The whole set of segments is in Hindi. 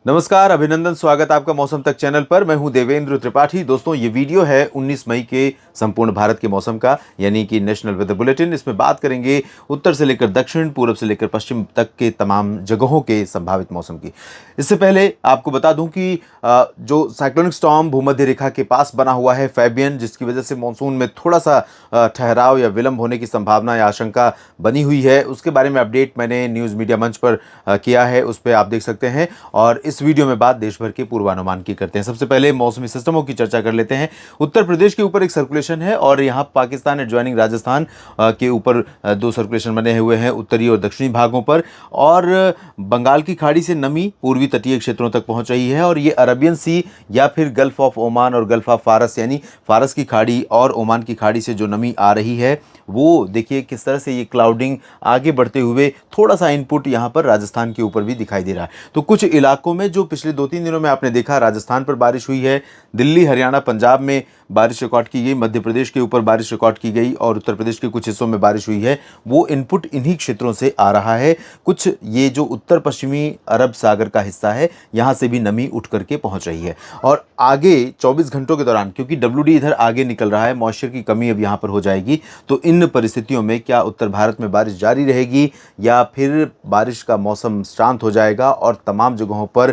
नमस्कार, अभिनंदन, स्वागत आपका मौसम तक चैनल पर। मैं हूं देवेंद्र त्रिपाठी। दोस्तों, ये वीडियो है 19 मई के संपूर्ण भारत के मौसम का, यानी कि नेशनल वेदर बुलेटिन। इसमें बात करेंगे उत्तर से लेकर दक्षिण, पूरब से लेकर पश्चिम तक के तमाम जगहों के संभावित मौसम की। इससे पहले आपको बता दूं कि जो साइक्लोनिक स्टॉर्म भूमध्य रेखा के पास बना हुआ है फैबियन, जिसकी वजह से मानसून में थोड़ा सा ठहराव या विलंब होने की संभावना या आशंका बनी हुई है, उसके बारे में अपडेट मैंने न्यूज़ मीडिया मंच पर किया है, उस पर आप देख सकते हैं। और इस वीडियो में बात देश भर के पूर्वानुमान की करते हैं। सबसे पहले मौसमी सिस्टमों की चर्चा कर लेते हैं। उत्तर प्रदेश के ऊपर एक सर्कुलेशन है और यहाँ पाकिस्तान एडजॉइनिंग राजस्थान के ऊपर दो सर्कुलेशन बने हुए हैं, उत्तरी और दक्षिणी भागों पर। और बंगाल की खाड़ी से नमी पूर्वी तटीय क्षेत्रों तक पहुंच रही है और ये अरबियन सी या फिर गल्फ ऑफ ओमान और गल्फ ऑफ फारस, यानी फारस की खाड़ी और ओमान की खाड़ी से जो नमी आ रही है, वो देखिए किस तरह से ये क्लाउडिंग आगे बढ़ते हुए थोड़ा सा इनपुट यहाँ पर राजस्थान के ऊपर भी दिखाई दे रहा है। तो कुछ इलाकों में जो पिछले 2-3 दिनों में आपने देखा, राजस्थान पर बारिश हुई है, दिल्ली, हरियाणा, पंजाब में बारिश रिकॉर्ड की गई, मध्य प्रदेश के ऊपर बारिश रिकॉर्ड की गई और उत्तर प्रदेश के कुछ हिस्सों में बारिश हुई है, वो इनपुट इन्हीं क्षेत्रों से आ रहा है। कुछ ये जो उत्तर पश्चिमी अरब सागर का हिस्सा है, यहाँ से भी नमी उठ करके पहुँच रही है। और आगे 24 घंटों के दौरान, क्योंकि WD इधर आगे निकल रहा है, मॉइस्चर की कमी अब यहाँ पर हो जाएगी, तो इन परिस्थितियों में क्या उत्तर भारत में बारिश जारी रहेगी या फिर बारिश का मौसम शांत हो जाएगा और तमाम जगहों पर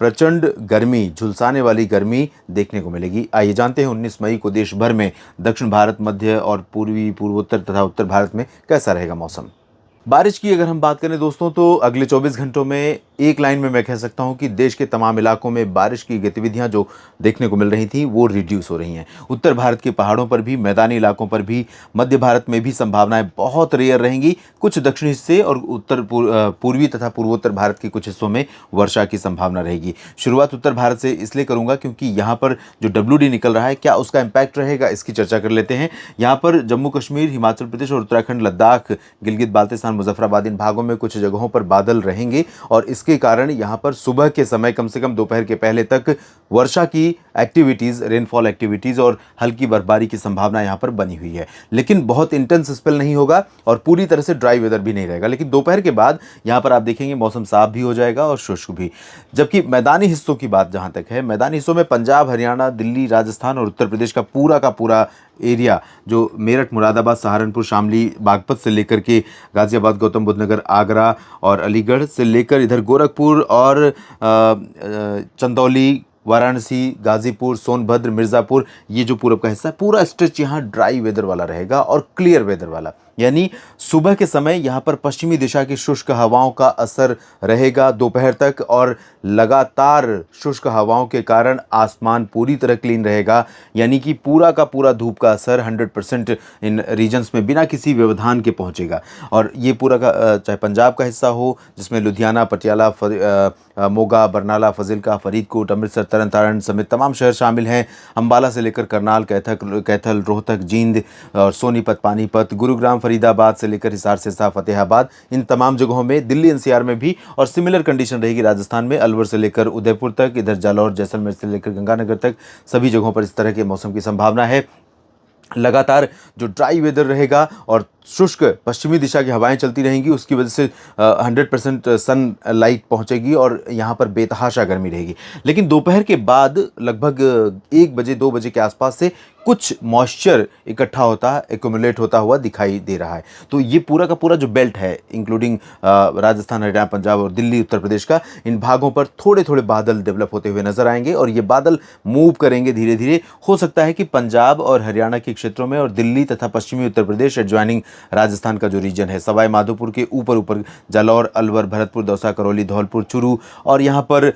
प्रचंड गर्मी, झुलसाने वाली गर्मी देखने को मिलेगी। आइए जानते हैं 19 मई को देश भर में दक्षिण भारत, मध्य और पूर्वी, पूर्वोत्तर तथा उत्तर भारत में कैसा रहेगा मौसम। बारिश की अगर हम बात करें दोस्तों, तो अगले 24 घंटों में एक लाइन में मैं कह सकता हूं कि देश के तमाम इलाकों में बारिश की गतिविधियां जो देखने को मिल रही थी वो रिड्यूस हो रही हैं। उत्तर भारत के पहाड़ों पर भी, मैदानी इलाकों पर भी, मध्य भारत में भी संभावनाएं बहुत रेयर रहेंगी। कुछ दक्षिणी हिस्से और पूर्वी तथा पूर्वोत्तर भारत के कुछ हिस्सों में वर्षा की संभावना रहेगी। शुरुआत उत्तर भारत से इसलिए करूंगा क्योंकि यहाँ पर जो WD निकल रहा है, क्या उसका इम्पैक्ट रहेगा, इसकी चर्चा कर लेते हैं। यहाँ पर जम्मू कश्मीर, हिमाचल प्रदेश और उत्तराखंड, लद्दाख, गिलगित बाल्टिस्तान, मुजफ्फराबाद, इन भागों में कुछ जगहों पर बादल रहेंगे और इसके कारण यहां पर सुबह के समय, कम से कम दोपहर के पहले तक वर्षा की एक्टिविटीज, रेनफॉल एक्टिविटीज और हल्की बर्फबारी की संभावना यहां पर बनी हुई है। लेकिन बहुत इंटेंस स्पेल नहीं होगा और पूरी तरह से ड्राई वेदर भी नहीं रहेगा। लेकिन दोपहर के बाद यहां पर आप देखेंगे मौसम साफ भी हो जाएगा और शुष्क भी। जबकि मैदानी हिस्सों की बात जहां तक है, मैदानी हिस्सों में पंजाब, हरियाणा, दिल्ली, राजस्थान और उत्तर प्रदेश का पूरा एरिया, जो मेरठ, मुरादाबाद, सहारनपुर, शामली, बागपत से लेकर के गाजियाबाद, गौतम बुद्ध नगर, आगरा और अलीगढ़ से लेकर इधर गोरखपुर और चंदौली, वाराणसी, गाजीपुर, सोनभद्र, मिर्ज़ापुर, ये जो पूरब का हिस्सा है, पूरा स्ट्रेच यहाँ ड्राई वेदर वाला रहेगा और क्लियर वेदर वाला। यानी सुबह के समय यहाँ पर पश्चिमी दिशा की शुष्क हवाओं का असर रहेगा दोपहर तक और लगातार शुष्क हवाओं के कारण आसमान पूरी तरह क्लीन रहेगा। यानी कि पूरा का पूरा धूप का असर 100% इन रीजन्स में बिना किसी व्यवधान के पहुँचेगा। और ये पूरा का चाहे पंजाब का हिस्सा हो, जिसमें लुधियाना, पटियाला, मोगा, बरनाला, फजिल्का, फरीदकोट, अमृतसर, तरन तारण समेत तमाम शहर शामिल हैं। अम्बाला से लेकर करनाल, कैथल, रोहतक, जींद और सोनीपत, पानीपत, गुरुग्राम, फरीदाबाद से लेकर हिसार, सिरसा, फतेहाबाद, इन तमाम जगहों में, दिल्ली NCR में भी और सिमिलर कंडीशन रहेगी। राजस्थान में अलवर से लेकर उदयपुर तक, इधर जालौर, जैसलमेर से लेकर गंगानगर तक, सभी जगहों पर इस तरह के मौसम की संभावना है। लगातार जो ड्राई वेदर रहेगा और शुष्क पश्चिमी दिशा की हवाएं चलती रहेंगी, उसकी वजह से 100% सन लाइट पहुंचेगी और यहाँ पर बेतहाशा गर्मी रहेगी। लेकिन दोपहर के बाद लगभग 1 बजे 2 बजे के आसपास से कुछ मॉइस्चर इकट्ठा होता, एक्यूमुलेट होता हुआ दिखाई दे रहा है। तो ये पूरा का पूरा जो बेल्ट है, इंक्लूडिंग राजस्थान, हरियाणा, पंजाब और दिल्ली, उत्तर प्रदेश का, इन भागों पर थोड़े थोड़े बादल डेवलप होते हुए नजर आएंगे और ये बादल मूव करेंगे धीरे धीरे। हो सकता है कि पंजाब और हरियाणा के क्षेत्रों में और दिल्ली तथा पश्चिमी उत्तर प्रदेश एडजॉइनिंग राजस्थान का जो रीजन है, सवाई माधोपुर के ऊपर जालौर, अलवर, भरतपुर, दौसा, करौली, धौलपुर, चूरू और यहाँ पर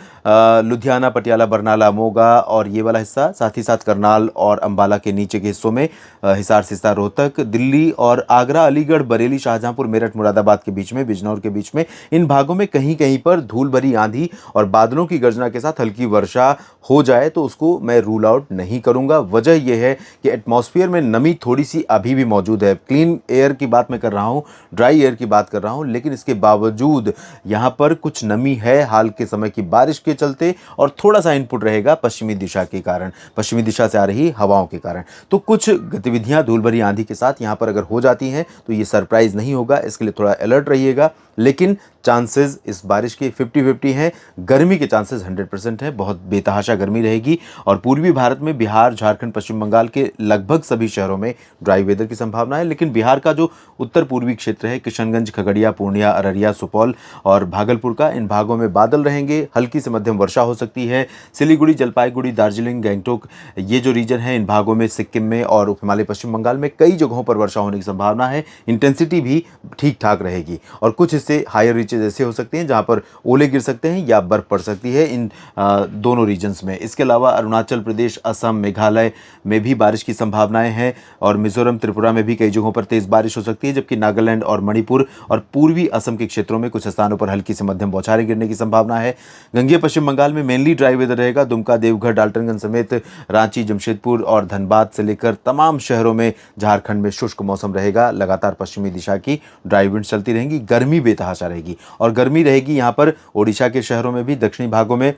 लुधियाना, पटियाला, बरनाला, मोगा और ये वाला हिस्सा, साथ ही साथ करनाल और अम्बाला के नीचे के हिस्सों में हिसार, सिरसा, रोहतक, दिल्ली और आगरा, अलीगढ़, बरेली, शाहजहांपुर, मेरठ, मुरादाबाद के बीच में, बिजनौर के बीच में, इन भागों में कहीं कहीं पर धूल भरी आंधी और बादलों की गर्जना के साथ हल्की वर्षा हो जाए तो उसको मैं रूल आउट नहीं करूंगा। वजह यह है कि एटमॉस्फेयर में नमी थोड़ी सी अभी भी मौजूद है। क्लीन एयर की बात मैं कर रहा हूं, ड्राई एयर की बात कर रहा हूं, लेकिन इसके बावजूद यहां पर कुछ नमी है हाल के समय की बारिश के चलते और थोड़ा सा इनपुट रहेगा पश्चिमी दिशा के कारण, पश्चिमी दिशा से आ रही हवाओं के कारण। तो कुछ गतिविधियां धूल भरी आंधी के साथ यहां पर अगर हो जाती हैं तो ये सरप्राइज नहीं होगा, इसके लिए थोड़ा अलर्ट रहिएगा। लेकिन चांसेस इस बारिश के 50-50 हैं। गर्मी के चांसेस 100% हैं। बहुत बेतहाशा गर्मी रहेगी और पूर्वी भारत में बिहार, झारखंड, पश्चिम बंगाल के लगभग सभी शहरों में ड्राई वेदर की संभावना है। लेकिन बिहार का जो उत्तर पूर्वी क्षेत्र है, किशनगंज, खगड़िया, पूर्णिया, अररिया, सुपौल और भागलपुर का, इन भागों में बादल रहेंगे। हल्की से मध्यम वर्षा हो सकती है। सिलीगुड़ी, जलपाईगुड़ी, दार्जिलिंग, गंगटोक, ये जो रीजन है, इन भागों में, सिक्किम में और उप हिमालय पश्चिम बंगाल में कई जगहों पर वर्षा होने की संभावना है। इंटेंसिटी भी ठीक ठाक रहेगी और कुछ हिस्से हायर रीचेज ऐसे हो सकते हैं जहां पर ओले गिर सकते हैं या बर्फ पड़ सकती है इन दोनों रीजन्स में। इसके अलावा अरुणाचल प्रदेश, असम, मेघालय में भी बारिश की संभावनाएं हैं और मिजोरम, त्रिपुरा में भी कई जगहों पर तेज बारिश हो सकती है, जबकि नागालैंड और मणिपुर और पूर्वी असम के क्षेत्रों में कुछ स्थानों पर हल्की से मध्यम बौछारें गिरने की संभावना है। गंगेय पश्चिम बंगाल में मेनली ड्राई वेदर रहेगा। दुमका, देवघर, डाल्टनगंज समेत रांची, जमशेदपुर और धनबाद से लेकर तमाम शहरों में झारखंड में शुष्क मौसम रहेगा। लगातार पश्चिमी दिशा की ड्राई विंड चलती रहेंगी। गर्मी बेतहाशा रहेगी और गर्मी रहेगी यहाँ पर ओडिशा के शहरों में भी, दक्षिणी भागों में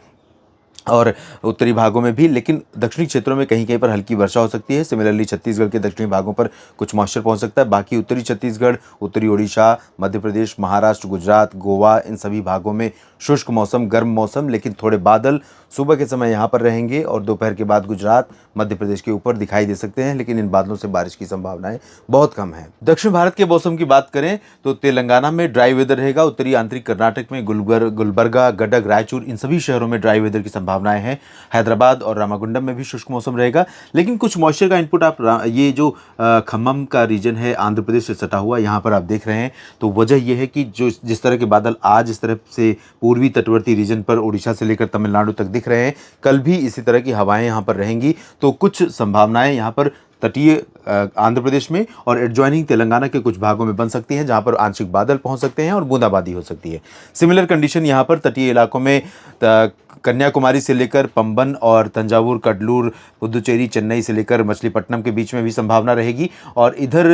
और उत्तरी भागों में भी, लेकिन दक्षिणी क्षेत्रों में कहीं कहीं पर हल्की वर्षा हो सकती है। सिमिलरली छत्तीसगढ़ के दक्षिणी भागों पर कुछ मॉइस्चर पहुंच सकता है। बाकी उत्तरी छत्तीसगढ़, उत्तरी ओडिशा, मध्य प्रदेश, महाराष्ट्र, गुजरात, गोवा, इन सभी भागों में शुष्क मौसम, गर्म मौसम, लेकिन थोड़े बादल सुबह के समय यहाँ पर रहेंगे और दोपहर के बाद गुजरात, मध्य प्रदेश के ऊपर दिखाई दे सकते हैं, लेकिन इन बादलों से बारिश की संभावनाएं बहुत कम है। दक्षिण भारत के मौसम की बात करें तो तेलंगाना में ड्राई वेदर रहेगा। उत्तरी आंतरिक कर्नाटक में गुलबर्गा, गडक, रायचूर, इन सभी शहरों में ड्राई वेदर की संभावनाएं हैं। हैदराबाद और रामागुंडम में भी शुष्क मौसम रहेगा, लेकिन कुछ मॉइस्चर का इनपुट आप ये जो खम्मम का रीजन है, आंध्र प्रदेश से सटा हुआ, यहाँ पर आप देख रहे हैं, तो वजह यह है कि जो जिस तरह के बादल आज इस तरफ से पूर्वी तटवर्ती रीजन पर उड़ीसा से लेकर तमिलनाडु तक दिख रहे हैं, कल भी इसी तरह की हवाएं यहाँ पर रहेंगी। तो कुछ संभावनाएं यहाँ पर तटीय आंध्र प्रदेश में और एडजॉइनिंग तेलंगाना के कुछ भागों में बन सकती हैं, जहां पर आंशिक बादल पहुंच सकते हैं और बूंदाबांदी हो सकती है। सिमिलर कंडीशन यहां पर तटीय इलाकों में कन्याकुमारी से लेकर पंबन और तंजावुर, कडलूर, पुदुचेरी, चेन्नई से लेकर मछलीपट्टनम के बीच में भी संभावना रहेगी और इधर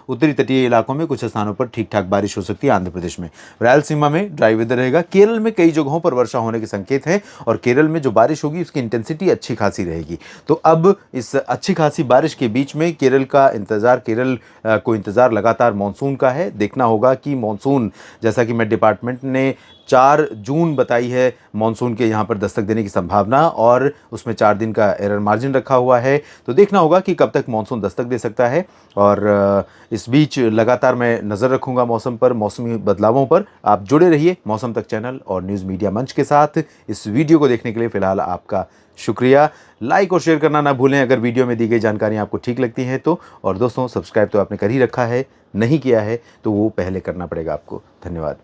उत्तरी तटीय इलाकों में कुछ स्थानों पर ठीक ठाक बारिश हो सकती है। आंध्र प्रदेश में, रायलसीमा में ड्राई वेदर रहेगा। केरल में कई जगहों पर वर्षा होने के संकेत हैं और केरल में जो बारिश होगी उसकी इंटेंसिटी अच्छी खासी रहेगी। तो अब इस अच्छी खासी बारिश के बीच में केरल को इंतजार लगातार मानसून का है। देखना होगा कि मानसून, जैसा कि मेट डिपार्टमेंट ने 4 जून बताई है मानसून के यहाँ पर दस्तक देने की संभावना और उसमें 4 दिन का एरर मार्जिन रखा हुआ है। तो देखना होगा कि कब तक मानसून दस्तक दे सकता है और इस बीच लगातार मैं नज़र रखूंगा मौसम पर, मौसमी बदलावों पर। आप जुड़े रहिए मौसम तक चैनल और न्यूज़ मीडिया मंच के साथ। इस वीडियो को देखने के लिए फ़िलहाल आपका शुक्रिया। लाइक और शेयर करना ना भूलें अगर वीडियो में दी गई जानकारी आपको ठीक लगती है तो। और दोस्तों, सब्सक्राइब तो आपने कर ही रखा है, नहीं किया है तो वो पहले करना पड़ेगा आपको। धन्यवाद।